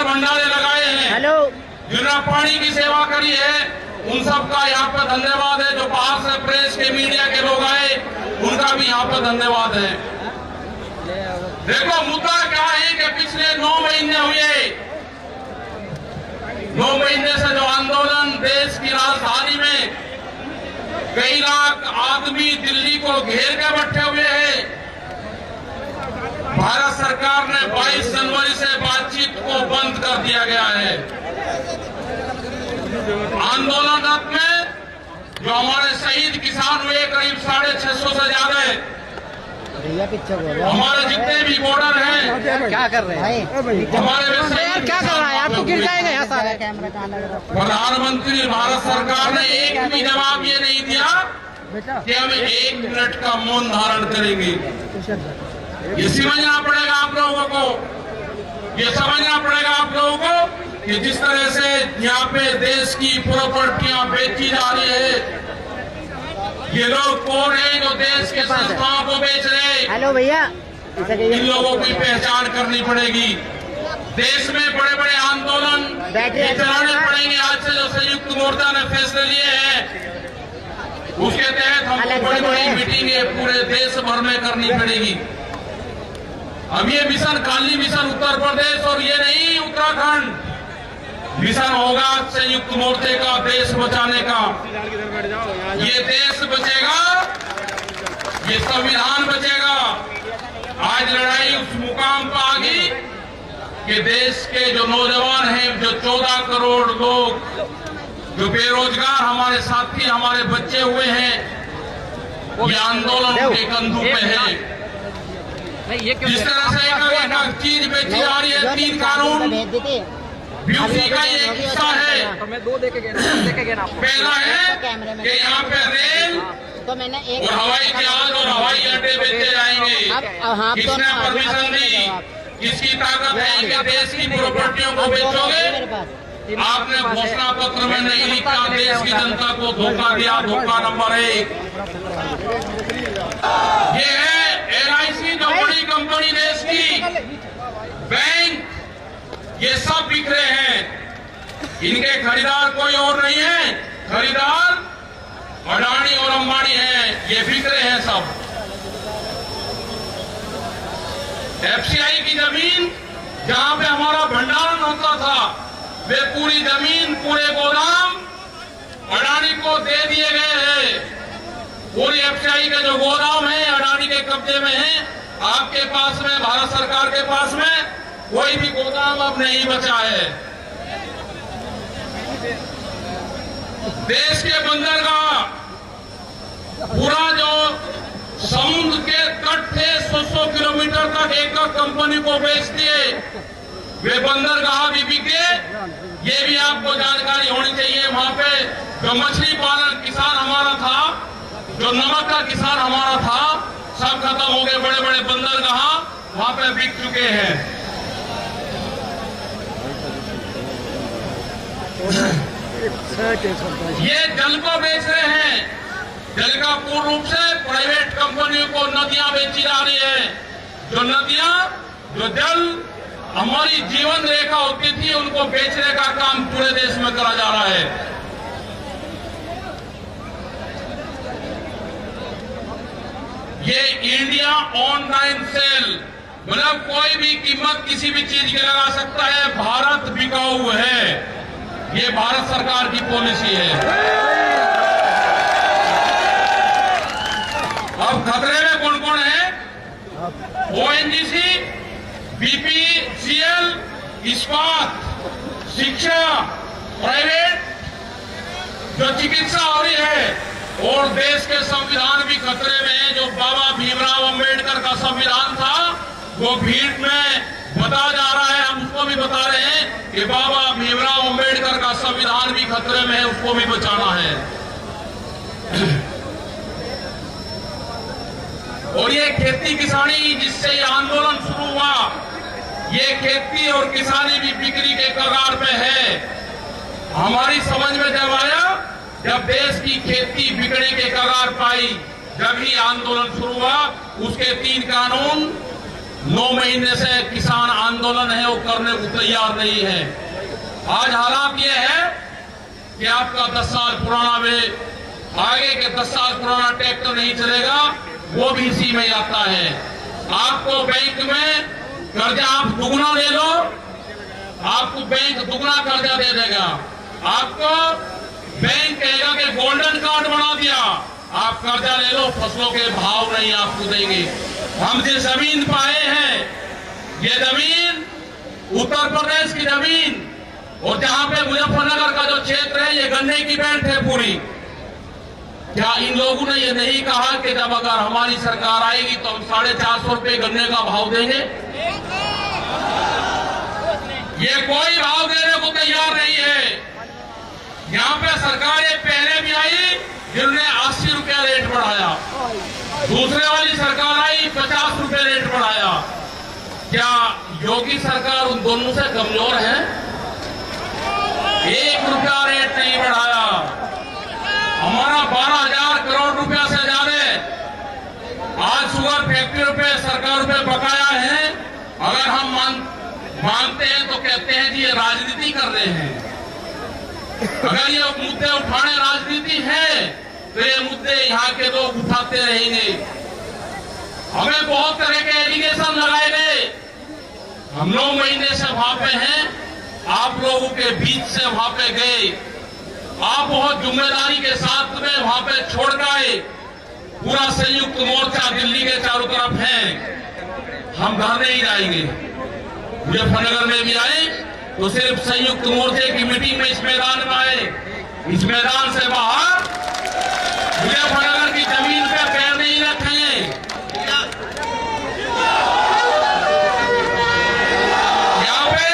भंडारे लगाए हैं, जिन्होंने पानी की सेवा करी है, उन सबका यहाँ पर धन्यवाद है। जो बाहर से प्रेस के मीडिया के लोग आए, उनका भी यहाँ पर धन्यवाद है। देखो मुद्दा क्या है कि पिछले 9 महीने हुए, 9 महीने से जो आंदोलन देश की राजधानी में कई लाख आदमी दिल्ली को घेर के बैठे हुए हैं। भारत सरकार ने 22 जनवरी से बातचीत को बंद कर दिया गया है। आंदोलनरत में जो हमारे शहीद किसान हुए करीब 650 से ज्यादा, हमारे जितने भी बॉर्डर हैं, क्या कर रहे हैं हमारे क्या कर रहा है? आपको गिर जाएगा यहाँ सारे। प्रधानमंत्री भारत सरकार ने एक भी जवाब ये नहीं दिया कि हम 1 मिनट का मौन धारण करेंगे। ये समझना पड़ेगा आप लोगों को, ये समझना पड़ेगा आप लोगों को कि जिस तरह से यहाँ पे देश की प्रॉपर्टियां बेची जा रही है, ये लोग कौन है जो देश के संस्थाओं को बेच रहे हैं? हेलो भैया, इन लोगों की पहचान करनी पड़ेगी। देश में बड़े बड़े आंदोलन चलाने पड़ेंगे। आज से जो संयुक्त मोर्चा ने फैसले लिए हैं, उसके तहत हमको बड़ी बड़ी मीटिंगें पूरे देश भर में करनी पड़ेगी। अब ये मिशन काली मिशन उत्तर प्रदेश और ये नहीं उत्तराखंड, मिशन होगा संयुक्त मोर्चे का देश बचाने का। ये देश बचेगा, ये संविधान बचेगा। आज लड़ाई उस मुकाम पर आ गई कि देश के जो नौजवान हैं, जो 14 करोड़ लोग जो बेरोजगार हमारे साथी, हमारे बच्चे हुए हैं, ये आंदोलन के कंधों पे है। जिस तरह से एक चीज बेची जा रही है, 3 कानून बीसी का ये हिस्सा है। पहला है कि यहाँ पे रेल और हवाई जहाज और हवाई अड्डे बेचे जाएंगे। किसने परमिशन दी? किसकी ताकत है कि देश की प्रॉपर्टियों को बेचोगे? आपने घोषणा पत्र में नहीं लिखा, देश की जनता को धोखा दिया। धोखा नंबर 1 ये है LIC, जो बड़ी कंपनी देश की, बैंक, ये सब बिखरे हैं। इनके खरीदार कोई और नहीं है, खरीदार अडानी और अंबानी है। ये बिखरे हैं सब। FCI की जमीन जहां पे हमारा भंडारण होता था, वे पूरी जमीन, पूरे गोदाम अडानी को दे दिए गए हैं। पूरी FCI के जो गोदाम है अडानी के कब्जे में है। आपके पास में, भारत सरकार के पास में कोई भी गोदाम अब नहीं बचा है। देश के बंदरगाह, पूरा जो समुद्र के तट थे 100 किलोमीटर तक एक कंपनी को बेच दिए। वे बंदरगाह भी बिके। ये भी आपको जानकारी होनी चाहिए। वहां पे जो मछली पालन किसान हमारा था, जो नमक का किसान हमारा था, सब खत्म हो गए। बड़े बड़े बंदरगाह वहां पे बिक चुके हैं। ये जल को बेच रहे हैं। जल का पूर्ण रूप से प्राइवेट कंपनियों को नदियां बेची जा रही है। जो नदियां, जो जल हमारी जीवन रेखा होती थी, उनको बेचने का काम पूरे देश में करा जा रहा है। ये इंडिया ऑनलाइन सेल, मतलब कोई भी कीमत किसी भी चीज की लगा सकता है। भारत बिकाऊ है, ये भारत सरकार की पॉलिसी है। अब खतरे में कौन कौन है? ONGC, BPCL, इस्पात, शिक्षा, प्राइवेट जो चिकित्सा हो रही है, और देश के संविधान भी खतरे में है। जो बाबा भीमराव अंबेडकर का संविधान था, वो भीड़ में बताया जा रहा है। हम उसको भी बता रहे हैं कि बाबा भीमराव अंबेडकर का संविधान भी खतरे में है, उसको भी बचाना है। और ये खेती किसानी जिससे ये आंदोलन शुरू हुआ, ये खेती और किसानी भी बिक्री के कगार पे है। हमारी समझ में जब आया, जब देश की खेती बिकने के कगार पाई, जब ही आंदोलन शुरू हुआ। उसके 3 कानून 9 महीने से किसान आंदोलन है वो करने को तैयार नहीं है। आज हालात ये है कि आपका 10 साल पुराना आगे के 10 साल पुराना ट्रैक्टर नहीं चलेगा, वो भी इसी में आता है। आपको बैंक में कर्जा आप दुगना ले लो, आपको बैंक दुगना कर्जा दे देगा। आपको बैंक कहेगा कि गोल्डन कार्ड बना दिया, आप कर्जा ले लो, फसलों के भाव नहीं आपको देंगे। हम जो जमीन पाए हैं, ये जमीन उत्तर प्रदेश की जमीन, और जहां पे मुजफ्फरनगर का जो क्षेत्र है ये गन्ने की बेल्ट है पूरी। क्या इन लोगों ने ये नहीं कहा कि जब अगर हमारी सरकार आएगी तो हम 450 रुपए गन्ने का भाव देंगे? ये कोई भाव देने को तैयार नहीं है। यहाँ पे सरकारें पहले भी आई जिन्होंने 80 रुपया रेट बढ़ाया, दूसरे वाली सरकार आई 50 रुपए रेट बढ़ाया। क्या योगी सरकार उन दोनों से कमजोर है? 1 रुपया रेट नहीं बढ़ाया। हमारा 12,000 करोड़ रुपया से ज्यादा आज शुगर फैक्ट्रियों पे सरकार पे बकाया है। अगर हम मानते हैं तो कहते हैं कि ये राजनीति कर रहे हैं। अगर ये मुद्दे उठाने राजनीति है तो ये मुद्दे यहाँ के लोग उठाते रहेंगे। हमें बहुत तरह के एलिगेशन लगाए गए। हम 9 महीने से वहां पे हैं, आप लोगों के बीच से वहां पे गए, आप बहुत जिम्मेदारी के साथ में वहां पे छोड़ गए। पूरा संयुक्त मोर्चा दिल्ली के चारों तरफ है। हम घर नहीं जाएंगे, मुजफ्फरनगर में भी आए तो सिर्फ संयुक्त मोर्चे की मीटिंग में इस मैदान में आए। इस मैदान से बाहर मुजफ्फरनगर की जमीन पे पैर नहीं रखेंगे। यहाँ पे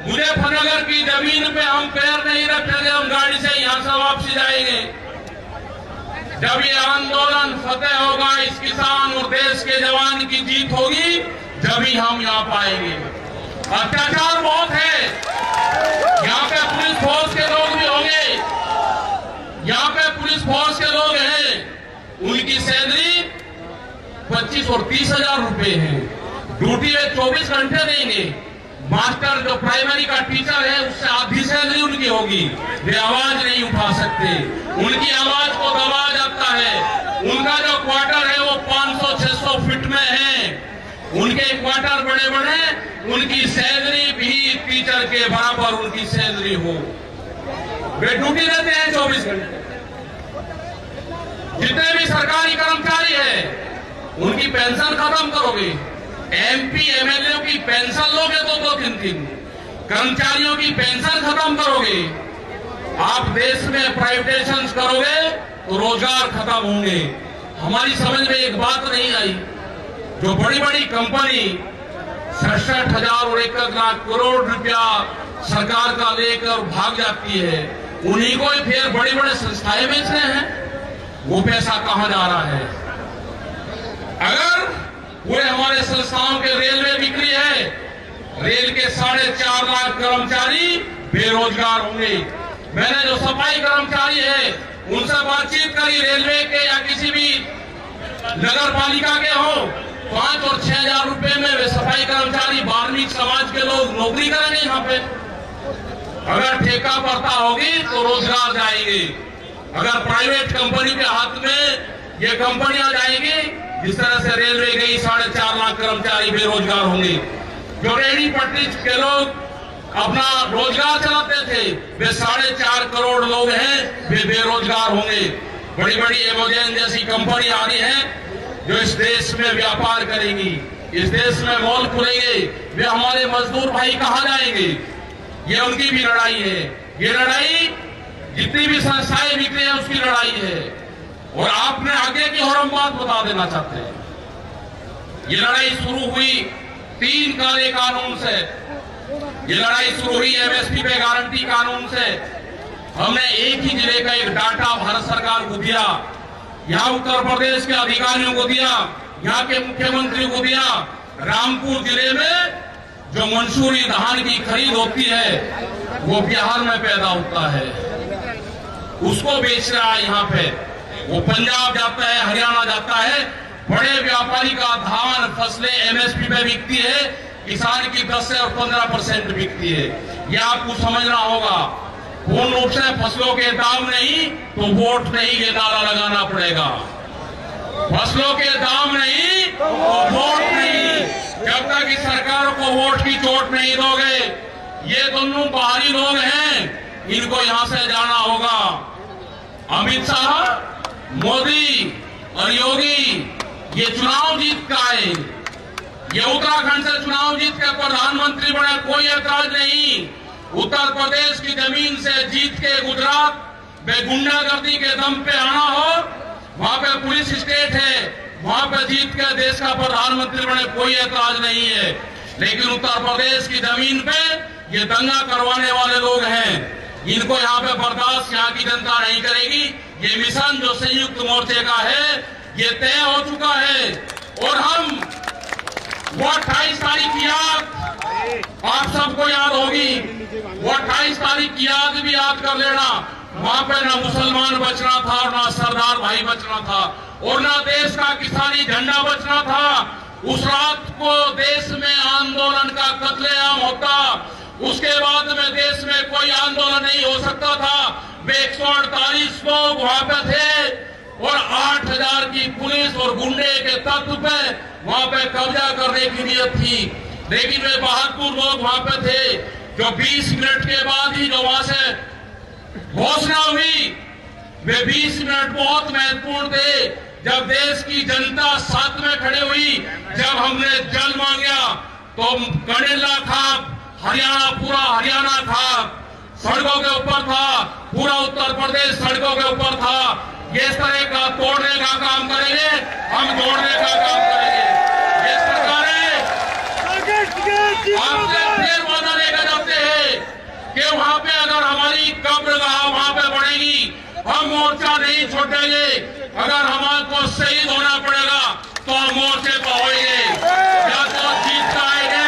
मुजफ्फरनगर की जमीन पे हम पैर नहीं रखेंगे। हम गाड़ी से यहां से वापसी जाएंगे। जब ये आंदोलन फतेह होगा, इस किसान और देश के जवान की जीत होगी, जब ही हम यहाँ पाएंगे। अत्याचार बहुत है। यहाँ पे पुलिस फोर्स के लोग भी होंगे, यहाँ पे पुलिस फोर्स के लोग हैं, उनकी सैलरी 25 और 30 हजार रुपए है। ड्यूटी में 24 घंटे देंगे। मास्टर जो प्राइमरी का टीचर है उससे आधी सैलरी उनकी होगी। वे आवाज नहीं उठा सकते, उनकी आवाज को दबाया जाता है। उनका जो क्वार्टर है वो 500-600 फीट में है। उनके क्वार्टर बड़े बड़े, उनकी सैलरी भी टीचर के बराबर उनकी सैलरी हो। वे ड्यूटी देते हैं 24 घंटे। जितने भी सरकारी कर्मचारी हैं उनकी पेंशन खत्म करोगे। एमपी एमएलए की पेंशन लोगे तो 2-3 कर्मचारियों की पेंशन खत्म करोगे। आप देश में प्राइवेटाइजेशन करोगे तो रोजगार खत्म होंगे। हमारी समझ में एक बात नहीं आई, जो बड़ी बड़ी कंपनी 67,000 और 1 लाख करोड़ रुपया सरकार का लेकर भाग जाती है, उन्हीं को फिर बड़ी बड़ी संस्थाएं बेच रहे हैं। वो पैसा कहां जा रहा है? अगर वो हमारे संस्थाओं के रेलवे बिक्री है, रेल के 4.5 लाख कर्मचारी बेरोजगार होंगे। मैंने जो सफाई कर्मचारी है उनसे बातचीत करी, रेलवे के या किसी भी नगर पालिका के हो, 5 और 6 हजार रुपए में वे सफाई कर्मचारी 12वीं समाज के लोग नौकरी करेंगे। यहाँ पे अगर ठेका पड़ता होगी तो रोजगार जाएंगे। अगर प्राइवेट कंपनी के हाथ में ये कंपनियां जाएंगी, जिस तरह से रेलवे गई, 4.5 लाख कर्मचारी बेरोजगार होंगे। जो रेहड़ी पटरी के लोग अपना रोजगार चलाते थे, वे 4.5 करोड़ लोग हैं, वे बेरोजगार होंगे। बड़ी बड़ी एमेजॉन जैसी कंपनी आ रही है जो इस देश में व्यापार करेंगी, इस देश में मॉल खुलेंगे। वे हमारे मजदूर भाई कहां जाएंगे? ये उनकी भी लड़ाई है। ये लड़ाई जितनी भी संस्थाएं बिक रही है उसकी लड़ाई है। और आपने आगे की और हम बात बता देना चाहते हैं। ये लड़ाई शुरू हुई 3 काले कानून से। ये लड़ाई शुरू हुई एमएसपी पे गारंटी कानून से। हमने एक ही जिले का एक डाटा भारत सरकार को दिया, यहाँ उत्तर प्रदेश के अधिकारियों को दिया, यहाँ के मुख्यमंत्री को दिया। रामपुर जिले में जो मंसूरी धान की खरीद होती है वो बिहार में पैदा होता है, उसको बेच रहा है यहाँ पे। वो पंजाब जाता है, हरियाणा जाता है, बड़े व्यापारी का धान फसलें एमएसपी पे बिकती है, किसान की 10 से 15% बिकती है। यह आपको समझना होगा। पूर्ण रूप से फसलों के दाम नहीं तो वोट नहीं, ये नारा लगाना पड़ेगा। फसलों के दाम नहीं तो वोट नहीं। जब तक इस सरकार को वोट की चोट नहीं दोगे, ये दोनों बाहरी लोग हैं, इनको यहां से जाना होगा। अमित शाह, मोदी और योगी ये चुनाव जीत का है, ये उत्तराखंड से चुनाव जीत के प्रधानमंत्री बने, कोई ऐतराज नहीं। उत्तर प्रदेश की जमीन से जीत के गुजरात में गुंडागर्दी के दम पे आना हो, वहां पे पुलिस स्टेट है, वहां पे जीत के देश का प्रधानमंत्री बने, कोई ऐतराज नहीं है। लेकिन उत्तर प्रदेश की जमीन पे ये दंगा करवाने वाले लोग हैं, इनको यहाँ पे बर्दाश्त यहाँ की जनता नहीं करेगी। ये मिशन जो संयुक्त मोर्चे का है, ये तय हो चुका है। और हम वो 28 तारीख की याद आप सबको याद होगी, वो 28 तारीख की याद भी याद कर लेना। वहां पे ना मुसलमान बचना था और ना सरदार भाई बचना था और ना देश का किसानी झंडा बचना था। उस रात को देश में आंदोलन का कत्लेआम होता, उसके बाद में देश में कोई आंदोलन नहीं हो सकता था। वे 148 लोग वहां पे थे और 8000 की पुलिस और गुंडे के तत्व पे वहां पे कब्जा करने की नीयत थी। लेकिन वे 72 लोग वहां पे थे जो 20 मिनट के बाद ही जो वहां से घोषणा हुई, वे 20 मिनट बहुत महत्वपूर्ण थे। जब देश की जनता साथ में खड़े हुई, जब हमने जल मांगा तो कनेला था, हरियाणा पूरा हरियाणा था, सड़कों के ऊपर था, पूरा उत्तर प्रदेश सड़कों के ऊपर था। ये इस तरह का तोड़ने का काम करेंगे, हम जोड़ने का काम करेंगे। ये सरकारें आपसे फिर वादा लेकर जाते हैं कि वहां पे अगर हमारी कब्रगाह वहां पे बनेगी, हम मोर्चा नहीं छोड़ेंगे। अगर हमको शहीद होना पड़ेगा तो हम मोर्चे पर होंगे, या तो जीत कर आएंगे,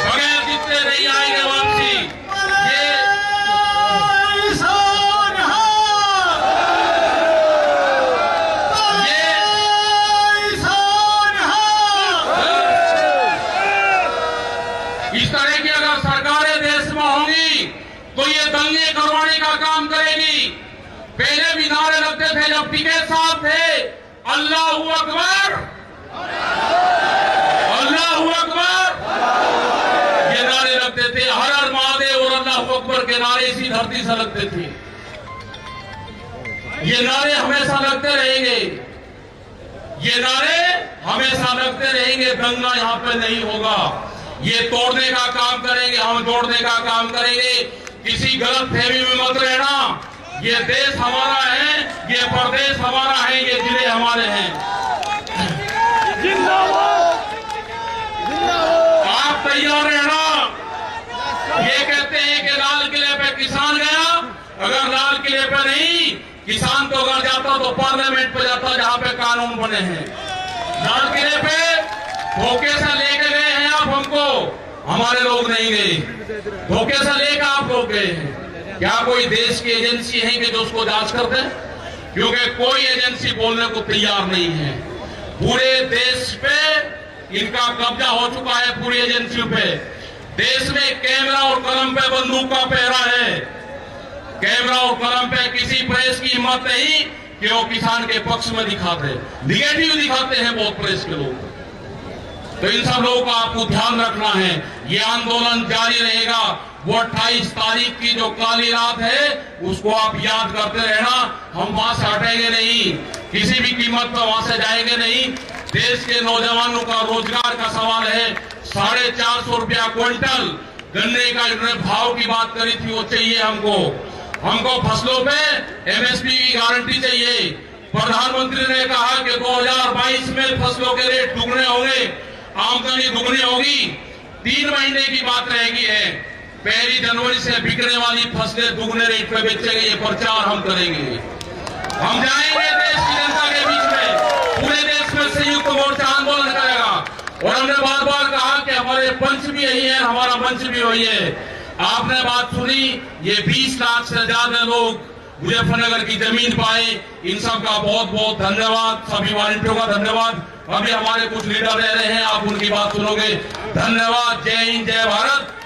बगैर जीतते नहीं आएंगे वापसी। ये इस तरह की अगर सरकारें देश में होंगी तो ये दंगे करवाने का काम करेगी। पहले भी नारे लगते थे जब पीके साहब थे, अल्लाहू अकबर, अल्लाहू अकबर, ये नारे लगते थे। हर हर महादेव और अल्लाहू अकबर के नारे इसी धरती से लगते थे। ये नारे हमेशा लगते रहेंगे, ये नारे हमेशा लगते रहेंगे। दंगा यहां पे नहीं होगा। ये तोड़ने का काम करेंगे, हम जोड़ने का काम करेंगे। किसी गलत फहमी में मत रहना। ये देश हमारा है, ये प्रदेश हमारा है, ये जिले हमारे हैं। आप तैयार रहना। ये कहते हैं कि लाल किले पे किसान गया, अगर लाल किले पे नहीं, किसान तो अगर जाता तो पार्लियामेंट पे जाता जहां पे कानून बने हैं। लाल किले पे धोखे से लेके गए हैं आप हमको, हमारे लोग नहीं गए। धोखे से लेकर आप लोग गए हैं। क्या कोई देश की एजेंसी है कि जो उसको जांच करते हैं? क्योंकि कोई एजेंसी बोलने को तैयार नहीं है। पूरे देश पे इनका कब्जा हो चुका है, पूरी एजेंसियों पे। देश में कैमरा और कलम पे बंदूक का पहरा है। कैमरा और कलम पे किसी प्रेस की हिम्मत नहीं कि वो किसान के पक्ष में दिखाते, निगेटिव दिखाते हैं बहुत प्रेस के लोग। तो इन सब लोगों का आपको ध्यान रखना है। ये आंदोलन जारी रहेगा। वो 28 तारीख की जो काली रात है उसको आप याद करते रहना। हम वहां से हटेंगे नहीं, किसी भी कीमत पर वहां से जाएंगे नहीं। देश के नौजवानों का रोजगार का सवाल है। 450 रुपया क्विंटल गन्ने का इन्होंने भाव की बात करी थी, वो चाहिए हमको फसलों पे एमएसपी की गारंटी चाहिए। प्रधानमंत्री ने कहा कि 2022 में फसलों के रेट दुगने होंगे, आमदनी दुगनी होगी। 3 महीने की बात रहेगी है। 1 जनवरी से बिकने वाली फसलें दुगने रेट पे बेचेंगे। ये प्रचार हम करेंगे। हम जाएंगे देश की जनता के बीच में, पूरे देश में संयुक्त मोर्चा आंदोलन करेगा। और हमने बार बार कहा कि हमारे पंच भी यही है, हमारा मंच भी वही है। आपने बात सुनी, ये 20 लाख से ज्यादा लोग मुजफ्फरनगर की जमीन पाए। इन सब का बहुत बहुत धन्यवाद, सभी वॉलंटियरों का धन्यवाद। अभी हमारे कुछ लीडर रह रहे हैं, आप उनकी बात सुनोगे। धन्यवाद। जय हिंद, जय भारत।